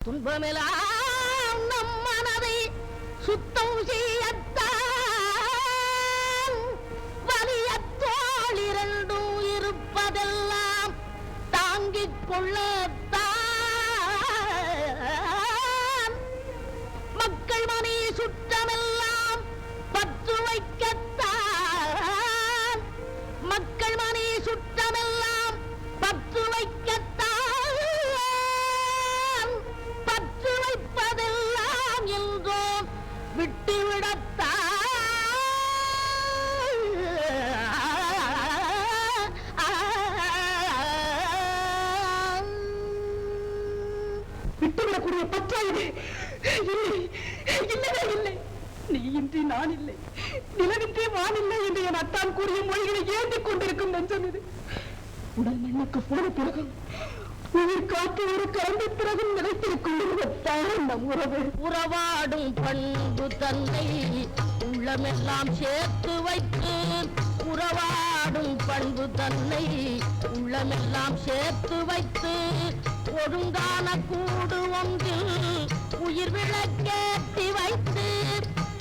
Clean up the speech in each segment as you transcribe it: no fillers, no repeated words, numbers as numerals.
துன்பமெல்லாம் நம் மனதை சுத்தம் செய்யத்தான் வலியத்தோள் இரண்டும் இருப்பதெல்லாம் தாங்கிக் கொள்ளத்தான் மக்கள் மணி சுற்றமெல்லாம் பற்று வைக்கத்தான் மக்கள் மணி சுற்றமெல்லாம் பற்று வைக்கத்தான் பற்று வைப்பதெல்லாம் என்றோ விட்டுவிடத்தான் விட்டுவிடக்கூடிய பற்றா இது இல்லை, இல்லவே இல்லை. நீ இன்றி நான் இல்லை, நிலவின்றி வான் இல்லை என்று என் அத்தான் கூறிய மொழிகளை ஏந்திக் கொண்டிருக்கும் நெஞ்சம் இது. உடல் மண்ணுக்கு போன பிறகும் உயிர் காற்று ஒரு கலந்த பிறகும் நிலைத்திருக்கும் நம் உறவு. உறவாடும் பண்பு தன்னை உள்ளமெல்லாம் சேர்த்து வைத்து உறவாடும் பண்பு தன்னை உள்ளமெல்லாம் சேர்த்து வைத்து ஒழுங்கான கூடு ஒன்றில் உயிர் விளக்கேற்றி வைத்து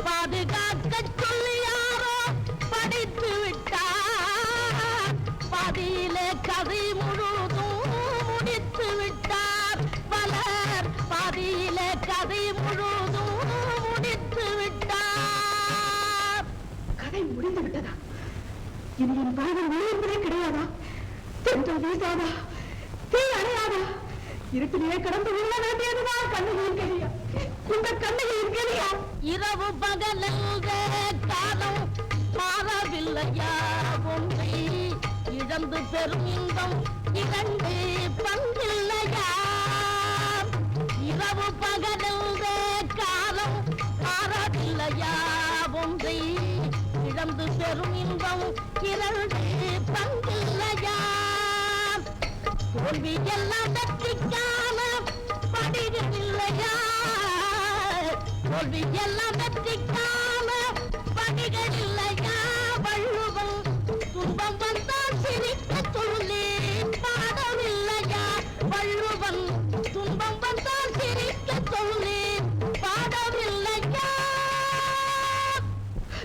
பாதுகாக்க சொல்லி யாரோ படித்து விட்டார். பாதியிலே கதை முழுதும் முடித்து விட்டார். பலர் பாதியிலே கதை முழுதும் முடித்து விட்டார். கதை முடிந்து விட்டதா? இனி என் வாழ்வில் ஒளியன்பதே கிடையாதா? தென்றல் வீசாதா? தீ அணையாதா? இருட்டிலே கடந்து உள்ள வேண்டியதுதான் கண்ணுகளின் கெளியா? இந்த கண்ணுகளின் கெளியா? இரவு பகலென்ற காலம் மாறவில்லையா? ஒன்றை இழந்து பெரும் இன்பம் இரண்டு பங்கில்லையா? இரவு பகலென்ற காலம் மாறவில்லையா? ஒன்றை இழந்து பெரும் இன்பம் இரண்டு பங்கில்லையா? தோல்வி எல்லாம் வெற்றிக்கான படிகள் இல்லையா? தோல்வி எல்லாம் வெற்றிக்கான படிகள் இல்லையா?